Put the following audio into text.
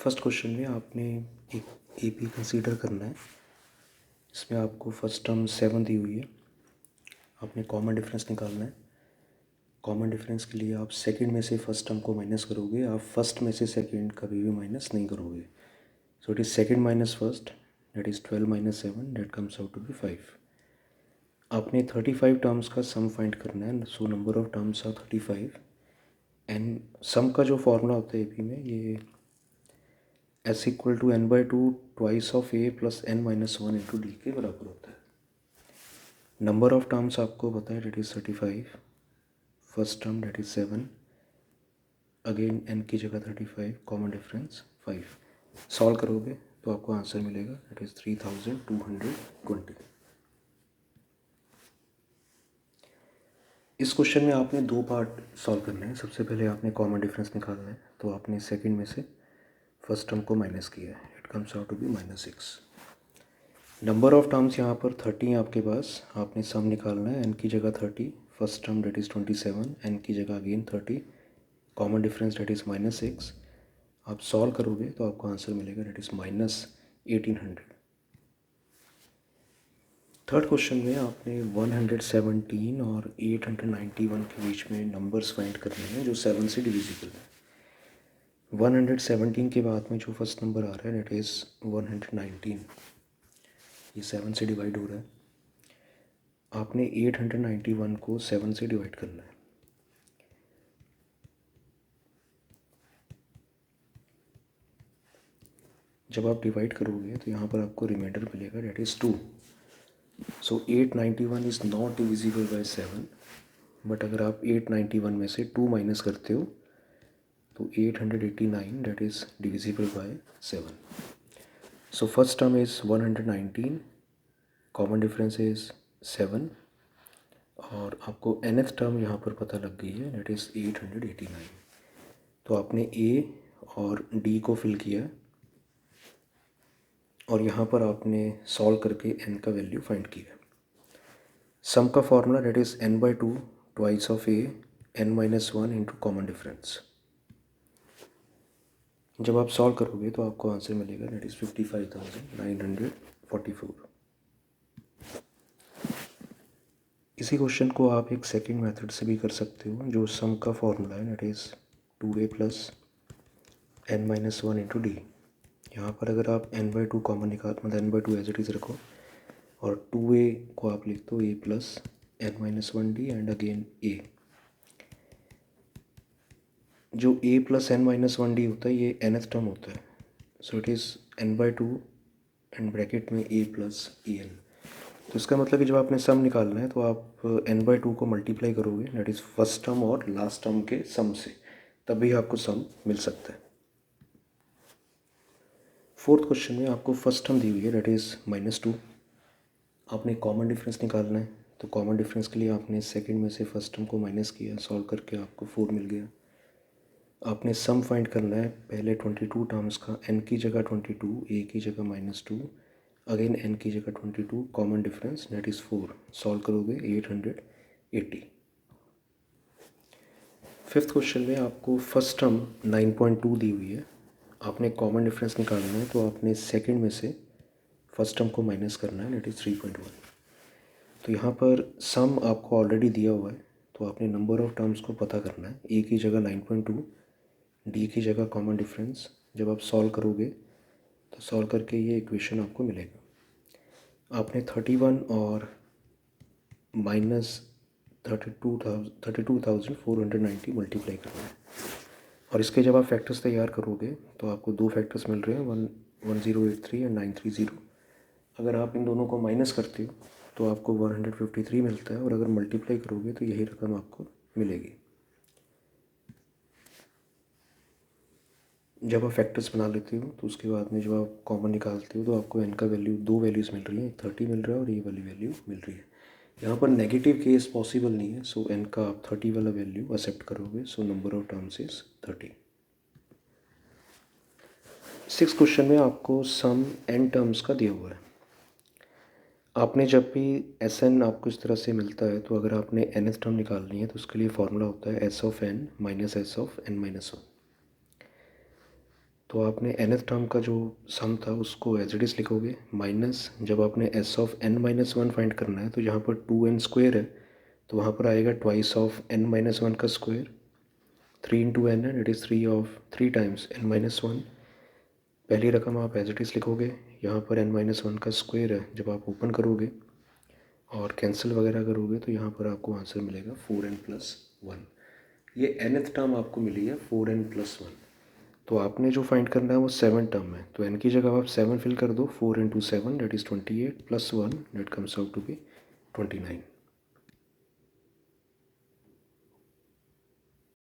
First question में आपने एक ए पी कंसीडर करना है। इसमें आपको फर्स्ट टर्म 7 दी हुई है। आपने कॉमन डिफरेंस निकालना है। कॉमन डिफरेंस के लिए आप सेकंड में से फर्स्ट टर्म को माइनस करोगे, आप फर्स्ट में से सेकंड कभी भी माइनस नहीं करोगे। So it is second minus first, that is 12 minus 7, that comes out to be 5। आपने 35 टर्म्स का सम फाइंड करना है। So number of terms are 35 and sum का जो फॉर्मूला होता है ए पी में, ये S equal to n/2 twice of a plus n-1 into D के बराबर होता है। नंबर ऑफ टर्म्स आपको पता है, that is 35। First term that is 7, again n की जगह 35, कॉमन डिफरेंस 5। सॉल्व करोगे तो आपको आंसर मिलेगा, डेट इज़ 3220। इस क्वेश्चन में आपने दो पार्ट सॉल्व करने हैं। सबसे पहले आपने कॉमन डिफरेंस निकालना है, तो आपने सेकंड में से फर्स्ट टर्म को माइनस किया है। It comes out to be -6। Number of terms यहाँ पर 30 है आपके पास। आपने सम निकालना है, n की जगह 30, first term that is 27, n की जगह again 30, common difference that is -6। आप सॉल्व करोगे तो आपको आंसर मिलेगा, डेट इज़ -1800। थर्ड क्वेश्चन में आपने 117 और 891 के बीच में नंबर्स फाइंड करने हैं जो 7 से डिविजिबल है। 117 के बाद में जो फर्स्ट नंबर आ रहा है, डेट इज़ 119, ये 7 से डिवाइड हो रहा है। आपने 891 को 7 से डिवाइड करना है। जब आप डिवाइड करोगे तो यहाँ पर आपको रिमाइंडर मिलेगा, that is 2। So 891 is not divisible by 7, but अगर आप 891 में से 2 माइनस करते हो तो 889 that is divisible by 7। So first term is 119, common difference is 7, और आपको nth टर्म यहाँ पर पता लग गई है, डेट इज़ 889। तो आपने a और d को फिल किया और यहाँ पर आपने सॉल्व करके n का वैल्यू फाइंड किया। सम का formula that is n/2 twice of a n-1 into common difference. जब आप सॉल्व करोगे तो आपको आंसर मिलेगा, डेट इज़ 55,944। इसी क्वेश्चन को आप एक सेकंड मेथड से भी कर सकते हो, जो सम का फॉर्मूला है, that is 2a plus n-1 into D. यहाँ पर अगर आप n/2 कॉमन निकाल, मतलब n/2 एज इट इज़ रखो और 2a को आप लिख दो a plus n-1 D and again a। जो a प्लस n-1 डी होता है, ये nth टर्म होता है। सो it is n/2 and bracket में a प्लस en। तो इसका मतलब कि जब आपने सम निकालना है तो आप n/2 को मल्टीप्लाई करोगे, दैट इज़ फर्स्ट टर्म और लास्ट टर्म के सम से, तभी आपको सम मिल सकता है। फोर्थ क्वेश्चन में आपको फर्स्ट टर्म दी हुई है, दैट इज़ -2। आपने कॉमन डिफरेंस निकालना है, तो कॉमन डिफरेंस के लिए आपने सेकंड में से फर्स्ट टर्म को माइनस किया, सॉल्व करके आपको 4 मिल गया। आपने सम फाइंड करना है पहले 22 टर्म्स का, n की जगह 22, a की जगह -2, अगेन n की जगह 22, common difference that is 4। Solve करोगे 880। फिफ्थ क्वेश्चन में आपको फर्स्ट टर्म 9.2 दी हुई है। आपने कॉमन डिफरेंस निकालना है, तो आपने सेकंड में से फर्स्ट टर्म को माइनस करना है, दैट इज़ 3.1। तो यहाँ पर सम आपको ऑलरेडी दिया हुआ है, तो आपने नंबर ऑफ़ टर्म्स को पता करना है। a की जगह 9.2, d की जगह कॉमन डिफरेंस। जब आप सॉल्व करोगे तो सॉल्व करके ये इक्वेशन आपको मिलेगा। आपने 31 और -32,490 मल्टीप्लाई करना है, और इसके जब आप फैक्टर्स तैयार करोगे तो आपको दो फैक्टर्स मिल रहे हैं, 1083 एंड 930। अगर आप इन दोनों को माइनस करते हो तो आपको 153 मिलता है, और अगर मल्टीप्लाई करोगे तो यही रकम आपको मिलेगी। जब आप फैक्टर्स बना लेते हो तो उसके बाद में जब आप कॉमन निकालते हो तो आपको n का वैल्यू, दो वैल्यूज़ मिल रही हैं, एक 30 मिल रहा है और ये वाली वैल्यू मिल रही है। यहाँ पर नेगेटिव केस पॉसिबल नहीं है, सो n का आप 30 वाला वैल्यू एक्सेप्ट करोगे। सो number of terms is 30। Six question में आपको सम n टर्म्स का दिया हुआ है। आपने जब भी Sn आपको इस तरह से मिलता है, तो अगर आपने nth टर्म निकालनी है तो उसके लिए फॉर्मूला होता है s of n minus s of n-1। तो आपने nth टर्म का जो सम था उसको एज इट इज़ लिखोगे, माइनस जब आपने s of n minus one find करना है तो यहाँ पर 2n स्क्वेयर है तो वहाँ पर आएगा twice of n minus one का स्क्वायर, 3 इंटू एन है, it is 3 times n minus one. पहली रकम आप एज इट इज़ लिखोगे, यहाँ पर n माइनस वन का स्क्वायर है, जब आप ओपन करोगे और कैंसिल वगैरह करोगे तो यहाँ पर आपको आंसर मिलेगा 4n+1। ये nth टर्म आपको मिली है 4n+1। तो आपने जो फाइंड करना है वो 7 टर्म है, तो n की जगह आप 7 फिल कर दो, 4 into 7 that is 28 +1 that comes out to be 29।